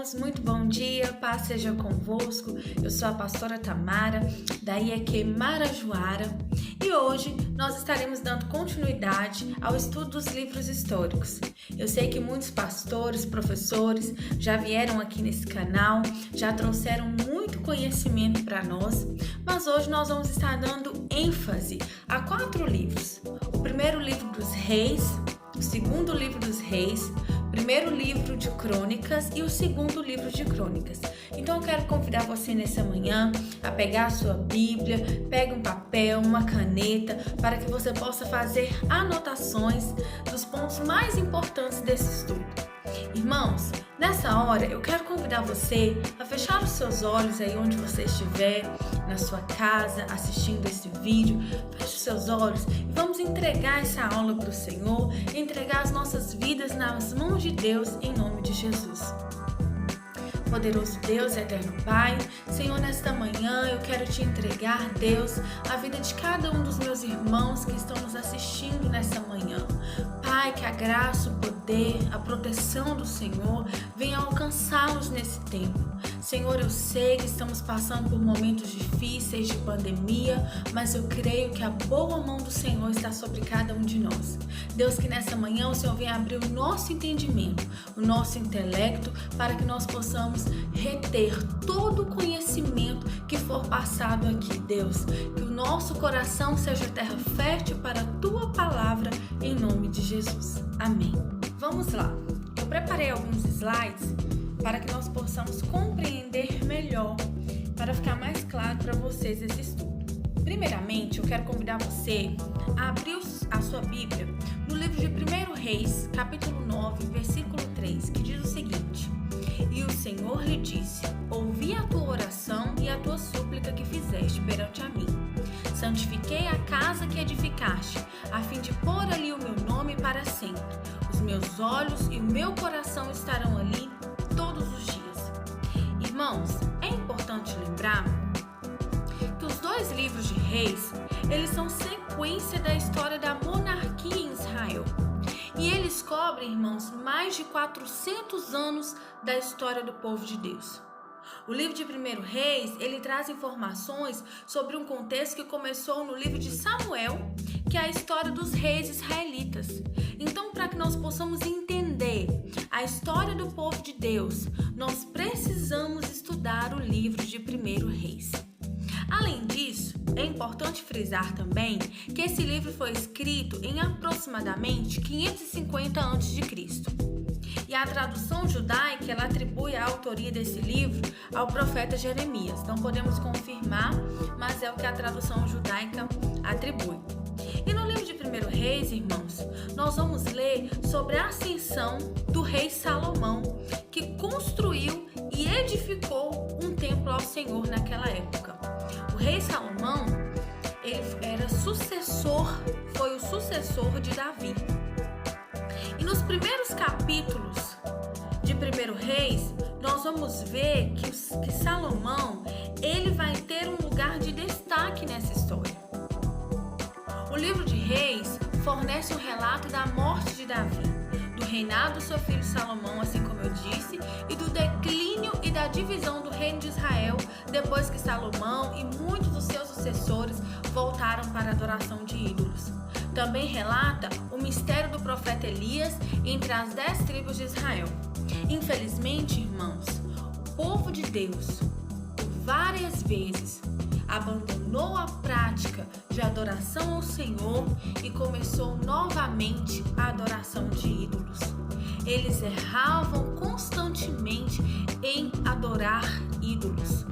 irmãos, muito bom dia, paz seja convosco. Eu sou a pastora Tamara, da IEQ Marajoara, e hoje nós estaremos dando continuidade ao estudo dos livros históricos. Eu sei que muitos pastores, professores já vieram aqui nesse canal, já trouxeram muito conhecimento para nós, mas hoje nós vamos estar dando ênfase a 4 livros. O primeiro livro dos Reis, o segundo livro dos Reis, o primeiro livro de Crônicas e o segundo livro de Crônicas. Então eu quero convidar você nessa manhã a pegar a sua Bíblia, pegue um papel, uma caneta, para que você possa fazer anotações dos pontos mais importantes desse estudo. Irmãos, nessa hora eu quero convidar você a fechar os seus olhos aí onde você estiver, na sua casa, assistindo esse vídeo. Feche os seus olhos e vamos entregar essa aula para o Senhor, entregar as nossas vidas nas mãos de Deus, em nome de Jesus. Poderoso Deus, eterno Pai, Senhor, nesta manhã eu quero te entregar, Deus, a vida de cada um dos meus irmãos que estão nos assistindo nessa manhã. Pai, que a graça, o poder, a proteção do Senhor venha alcançá-los nesse tempo. Senhor, eu sei que estamos passando por momentos difíceis de pandemia, mas eu creio que a boa mão do Senhor está sobre cada um de nós. Deus, que nessa manhã o Senhor venha abrir o nosso entendimento, o nosso intelecto, para que nós possamos reter todo o conhecimento que for passado aqui, Deus. Que o nosso coração seja terra fértil para a Tua palavra, em nome de Jesus. Amém. Vamos lá. Eu preparei alguns slides para que nós possamos compreender melhor, para ficar mais claro para vocês esse estudo. Primeiramente, eu quero convidar você a abrir a sua Bíblia no livro de 1 Reis, capítulo 9, versículo 3, que diz o seguinte: E o Senhor lhe disse: Ouvi a tua oração e a tua súplica que fizeste perante a mim. Santifiquei a casa que edificaste, a fim de pôr ali o meu nome para sempre. Os meus olhos e o meu coração estarão ali todos os dias. Irmãos, é importante lembrar que os 2 livros de Reis, eles são sequência da história da monarquia em Israel. E eles cobrem, irmãos, mais de 400 anos da história do povo de Deus. O livro de 1 Reis, ele traz informações sobre um contexto que começou no livro de Samuel, que é a história dos reis israelitas. Então, para que nós possamos entender a história do povo de Deus, nós precisamos estudar o livro de 1 Reis. Além disso, é importante frisar também que esse livro foi escrito em aproximadamente 550 a.C. E a tradução judaica, ela atribui a autoria desse livro ao profeta Jeremias. Não podemos confirmar, mas é o que a tradução judaica atribui. E no livro de 1 Reis, irmãos, nós vamos ler sobre a ascensão do rei Salomão, que construiu e edificou um templo ao Senhor naquela época. O rei Salomão, ele foi o sucessor de Davi. E nos primeiros capítulos de 1 Reis, nós vamos ver que Salomão, ele vai ter um lugar de destaque nessa história. O livro de Reis fornece um relato da morte de Davi, do reinado do seu filho Salomão, assim como eu disse, e do declínio e da divisão do reino de Israel depois que Salomão e muitos dos seus sucessores voltaram para a adoração de ídolos. Também relata o mistério do profeta Elias entre as 10 tribos de Israel. Infelizmente, irmãos, o povo de Deus, por várias vezes, abandonou a prática de adoração ao Senhor e começou novamente a adoração de ídolos. Eles erravam constantemente em adorar ídolos.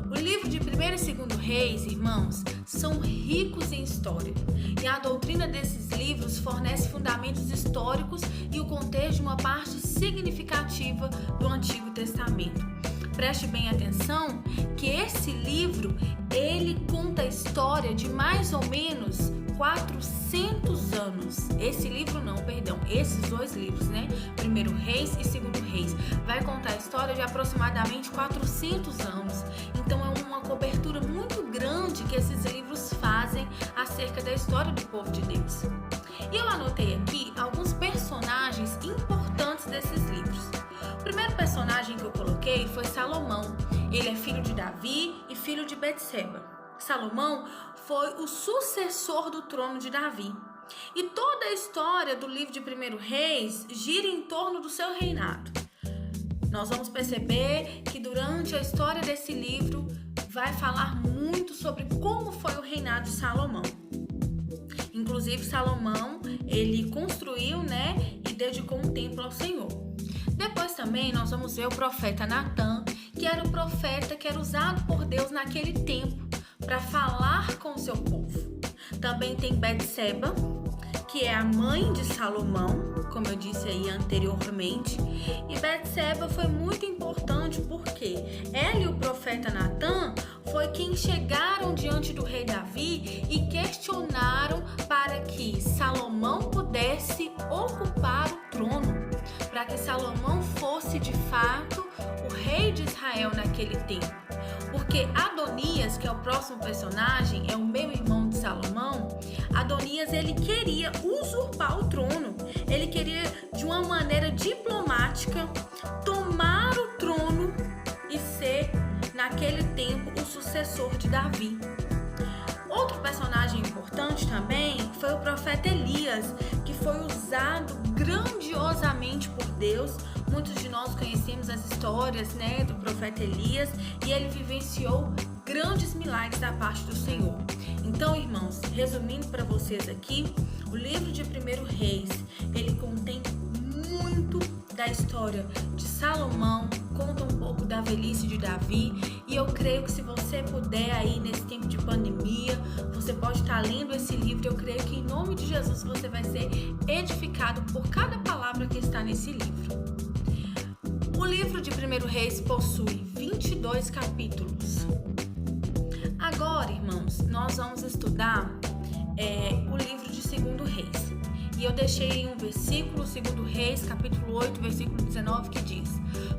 O livro de 1 e 2 Reis, irmãos, são ricos em história, e a doutrina desses livros fornece fundamentos históricos e o contexto de uma parte significativa do Antigo Testamento. Preste bem atenção que esse livro, ele conta a história de mais ou menos 400 anos. Esses 2 livros, né? 1 Reis e 2 Reis, vai contar a história de aproximadamente 400 anos. Então é uma cobertura muito grande que esses livros fazem acerca da história do povo de Deus. E eu anotei aqui alguns personagens importantes desses livros. personagem que eu coloquei foi Salomão. Ele é filho de Davi e filho de Betseba. Salomão foi o sucessor do trono de Davi. E toda a história do livro de 1 Reis gira em torno do seu reinado. Nós vamos perceber que durante a história desse livro vai falar muito sobre como foi o reinado de Salomão. Inclusive Salomão, ele construiu, e dedicou um templo ao Senhor. Depois também nós vamos ver o profeta Natã, que era o profeta que era usado por Deus naquele tempo para falar com o seu povo. Também tem Betseba, que é a mãe de Salomão, como eu disse aí anteriormente. E Betseba foi muito importante porque ela e o profeta Natã foi quem chegaram diante do rei Davi e questionaram para que Salomão pudesse ocupar o trono, para que Salomão fosse de fato o rei de Israel naquele tempo. Porque Adonias, que é o próximo personagem, é o meio irmão de Salomão. Adonias, ele queria usurpar o trono. Ele queria, de uma maneira diplomática, tomar o trono e ser, naquele tempo, o sucessor de Davi. Outro personagem importante também foi o profeta Elias, que foi usado grandiosamente por Deus. Muitos de nós conhecemos as histórias, do profeta Elias, e ele vivenciou grandes milagres da parte do Senhor. Então, irmãos, resumindo para vocês aqui, o livro de 1 Reis, ele contém muito da história de Salomão, conta um pouco da velhice de Davi, e eu creio que se você puder aí nesse tempo de pandemia, você pode estar lendo esse livro. Eu creio que em nome de Jesus você vai ser edificado por cada palavra que está nesse livro. O livro de 1 Reis possui 22 capítulos. Agora, irmãos, nós vamos estudar o livro de 2 Reis. E eu deixei um versículo, 2 Reis, capítulo 8, versículo 19, que diz: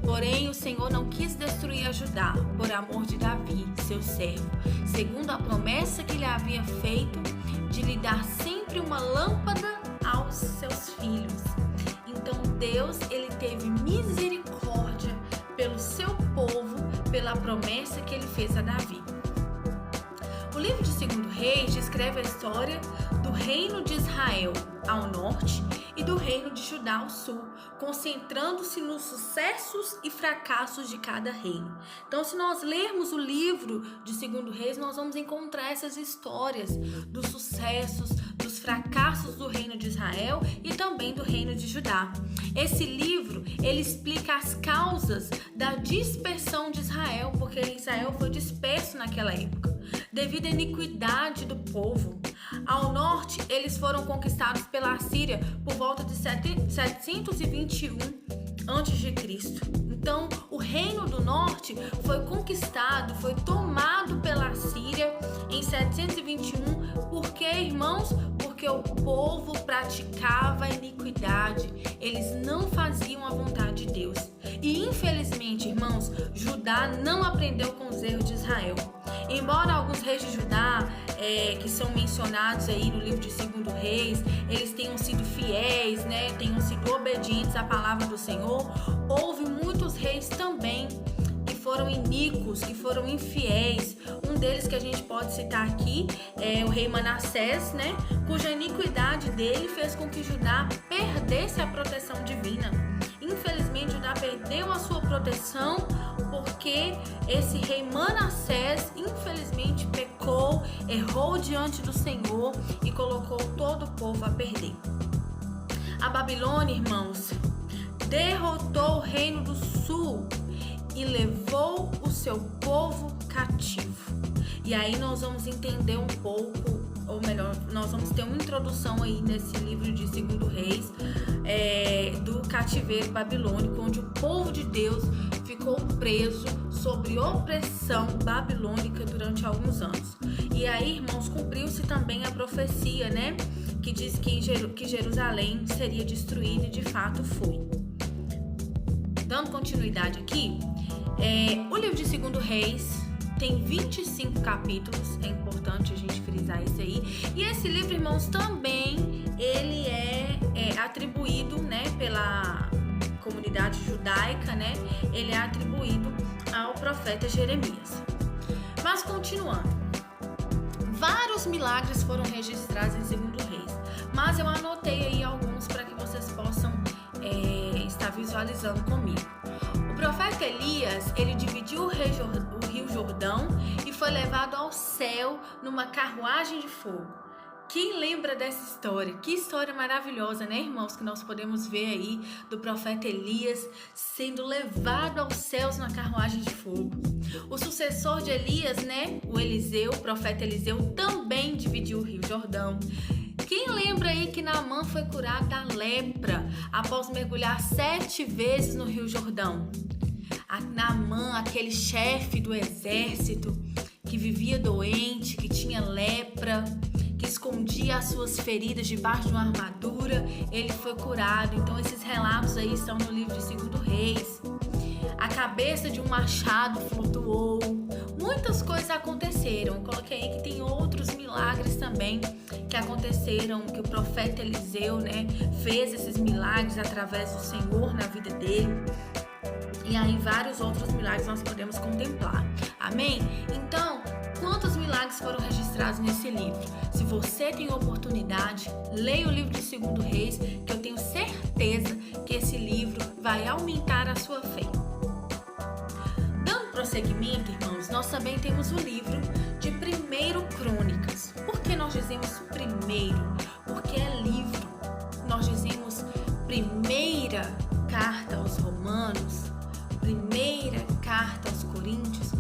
Porém, o Senhor não quis destruir a Judá, por amor de Davi, seu servo, segundo a promessa que lhe havia feito, de lhe dar sempre uma lâmpada aos seus filhos. Então, Deus, ele teve misericórdia pelo seu povo, pela promessa que ele fez a Davi. O livro de 2 Reis descreve a história do reino de Israel ao norte e do reino de Judá ao sul, concentrando-se nos sucessos e fracassos de cada reino. Então, se nós lermos o livro de 2 Reis, nós vamos encontrar essas histórias dos sucessos, dos fracassos do reino de Israel e também do reino de Judá. Esse livro, ele explica as causas da dispersão de Israel, porque Israel foi disperso naquela época, devido à iniquidade do povo. Ao norte, eles foram conquistados pela Assíria por volta de 721 a.C. Então, o reino do norte foi conquistado, foi tomado pela Assíria em 721. Por quê, irmãos? Porque o povo praticava a iniquidade, eles não faziam a vontade de Deus. E infelizmente, irmãos, Judá não aprendeu com os erros de Israel. Embora alguns reis de Judá, que são mencionados aí no livro de 2 Reis, eles tenham sido fiéis, tenham sido obedientes à palavra do Senhor, houve muitos reis também que foram iníquos, que foram infiéis. Um deles que a gente pode citar aqui é o rei Manassés, cuja iniquidade dele fez com que Judá perdesse a proteção divina. Infelizmente, Judá perdeu a sua proteção porque esse rei Manassés, infelizmente, pecou, errou diante do Senhor e colocou todo o povo a perder. A Babilônia, irmãos, derrotou o reino do sul e levou o seu povo cativo. E aí nós vamos entender um pouco, ou melhor, nós vamos ter uma introdução aí nesse livro de 2 Reis, do cativeiro babilônico, onde o povo de Deus ficou preso sob opressão babilônica durante alguns anos. E aí, irmãos, cumpriu-se também a profecia, que diz que Jerusalém seria destruída, e de fato foi. Dando continuidade aqui, o livro de 2 Reis tem 25 capítulos, é importante a gente frisar isso aí. E esse livro, irmãos, também ele é atribuído, comunidade judaica, né? Ele é atribuído ao profeta Jeremias. Mas continuando, vários milagres foram registrados em 2 Reis, mas eu anotei aí alguns para que vocês possam estar visualizando comigo. O profeta Elias, ele dividiu o rio Jordão e foi levado ao céu numa carruagem de fogo. Quem lembra dessa história? Que história maravilhosa, né, irmãos? Que nós podemos ver aí do profeta Elias sendo levado aos céus na carruagem de fogo. O sucessor de Elias, né, o Eliseu, o profeta Eliseu, também dividiu o rio Jordão. Quem lembra aí que Naamã foi curado da lepra após mergulhar 7 vezes no rio Jordão? Naamã, aquele chefe do exército que vivia doente, que tinha lepra, que escondia as suas feridas debaixo de uma armadura, ele foi curado. Então esses relatos aí estão no livro de 2 Reis. A cabeça de um machado flutuou. Muitas coisas aconteceram. Eu coloquei aí que tem outros milagres também que aconteceram, que o profeta Eliseu, né, fez esses milagres através do Senhor na vida dele. E aí vários outros milagres nós podemos contemplar. Amém? Então, quantos milagres foram registrados nesse livro? Se você tem oportunidade, leia o livro de 2 Reis, que eu tenho certeza que esse livro vai aumentar a sua fé. Dando prosseguimento, irmãos, nós também temos o livro de 1 Crônicas. Por que nós dizemos primeiro? Porque é livro. Nós dizemos primeira carta aos Romanos, primeira carta aos Coríntios,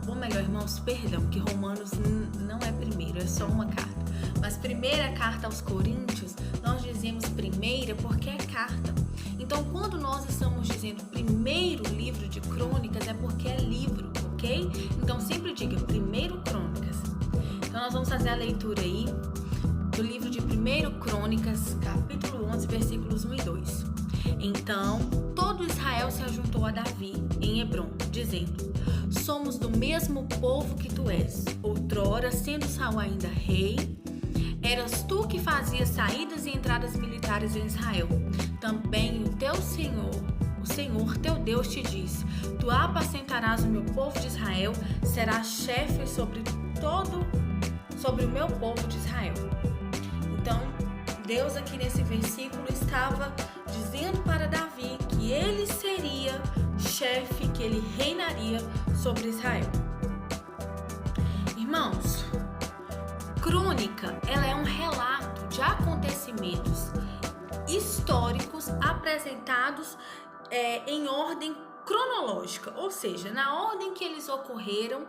ou melhor, irmãos, perdão, que Romanos não é primeiro, é só uma carta. Mas primeira carta aos Coríntios, nós dizemos primeira porque é carta. Então, quando nós estamos dizendo primeiro livro de Crônicas, é porque é livro, ok? Então, sempre diga 1 Crônicas. Então, nós vamos fazer a leitura aí do livro de 1 Crônicas, capítulo 11, versículos 1 e 2. Então, todo Israel se ajuntou a Davi em Hebrom, dizendo: somos do mesmo povo que tu és. Outrora, sendo Saul ainda rei, eras tu que fazias saídas e entradas militares em Israel. Também o teu Senhor, o Senhor teu Deus te disse: tu apacentarás o meu povo de Israel, serás chefe sobre o meu povo de Israel. Então, Deus aqui nesse versículo estava dizendo para Davi que ele seria chefe, que ele reinaria sobre Israel. Irmãos, crônica, ela é um relato de acontecimentos históricos apresentados em ordem cronológica, ou seja, na ordem que eles ocorreram,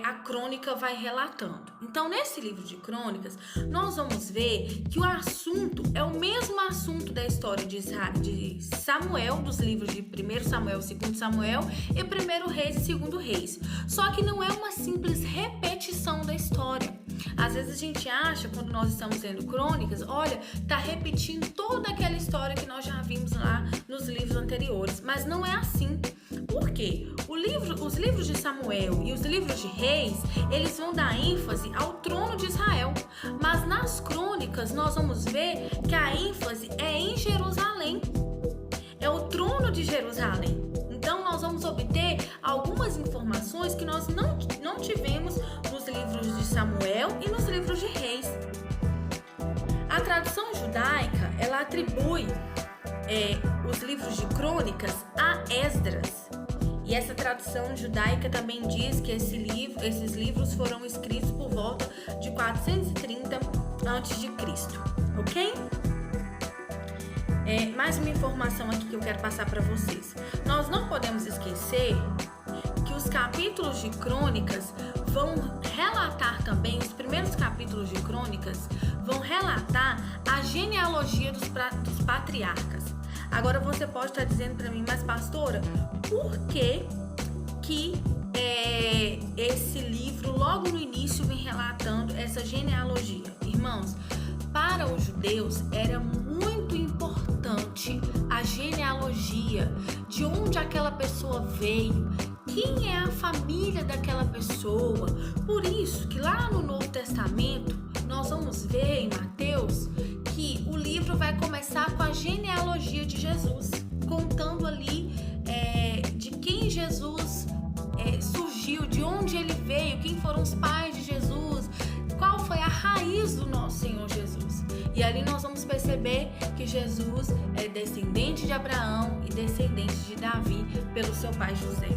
a crônica vai relatando. Então, nesse livro de crônicas, nós vamos ver que o assunto é o mesmo assunto da história de Samuel, dos livros de 1 Samuel, 2 Samuel e 1 Reis e 2 Reis. Só que não é uma simples repetição da história. Às vezes a gente acha, quando nós estamos lendo crônicas, olha, tá repetindo toda aquela história que nós já vimos lá nos livros anteriores. Mas não é assim. Por quê? Os livros de Samuel e os livros de Reis, eles vão dar ênfase ao trono de Israel. Mas nas crônicas nós vamos ver que a ênfase é em Jerusalém. É o trono de Jerusalém. Então nós vamos obter algumas informações que nós não tivemos nos livros de Samuel e nos livros de Reis. A tradição judaica, ela atribui os livros de crônicas a Esdras. E essa tradição judaica também diz que esses livros foram escritos por volta de 430 a.C., ok? Mais uma informação aqui que eu quero passar para vocês. Nós não podemos esquecer que os capítulos de crônicas vão relatar também, os primeiros capítulos de crônicas vão relatar a genealogia dos patriarcas. Agora você pode estar dizendo para mim, mas pastora, por que esse livro logo no início vem relatando essa genealogia? Irmãos, para os judeus era muito importante a genealogia, de onde aquela pessoa veio, quem é a família daquela pessoa. Por isso que lá no Novo Testamento nós vamos ver em Mateus que o livro vai começar com a genealogia de Jesus. contando ali de quem Jesus surgiu, de onde ele veio, quem foram os pais de Jesus, qual foi a raiz do nosso Senhor Jesus. E ali nós vamos perceber que Jesus é descendente de Abraão e descendente de Davi pelo seu pai José.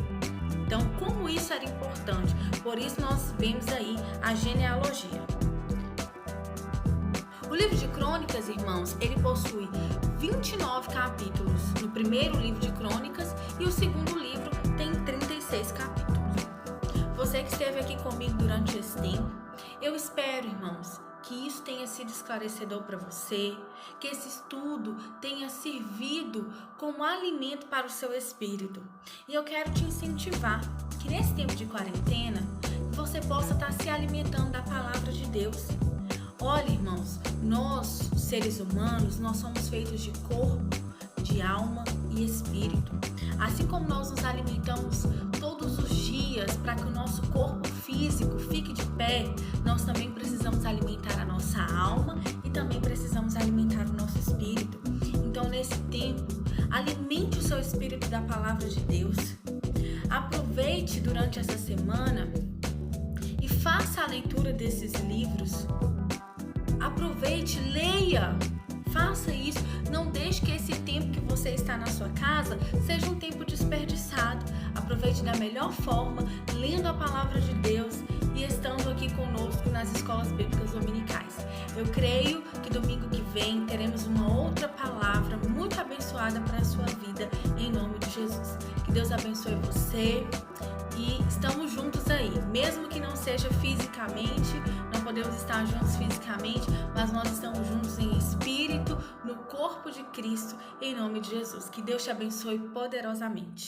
Então, como isso era importante? Por isso nós vemos aí a genealogia. O livro de Crônicas, irmãos, ele possui 29 capítulos no primeiro livro de Crônicas e o segundo livro tem 36 capítulos. Você que esteve aqui comigo durante esse tempo, eu espero, irmãos, que isso tenha sido esclarecedor para você, que esse estudo tenha servido como alimento para o seu espírito. E eu quero te incentivar que nesse tempo de quarentena, você possa estar se alimentando da palavra de Deus. Olha, irmãos, nós, seres humanos, nós somos feitos de corpo, de alma e espírito. Assim como nós nos alimentamos todos os dias para que o nosso corpo físico fique de pé, nós também precisamos alimentar a nossa alma e também precisamos alimentar o nosso espírito. Então, nesse tempo, alimente o seu espírito da palavra de Deus. Aproveite durante essa semana e faça a leitura desses livros. Aproveite, leia, faça isso. Não deixe que esse tempo que você está na sua casa seja um tempo desperdiçado. Aproveite da melhor forma, lendo a palavra de Deus e estando aqui conosco nas escolas bíblicas dominicais. Eu creio que domingo que vem teremos uma outra palavra muito abençoada para a sua vida, em nome de Jesus. Que Deus abençoe você e estamos juntos aí, mesmo que não seja fisicamente, não podemos estar juntos fisicamente, mas nós estamos juntos em espírito, no corpo de Cristo, em nome de Jesus. Que Deus te abençoe poderosamente.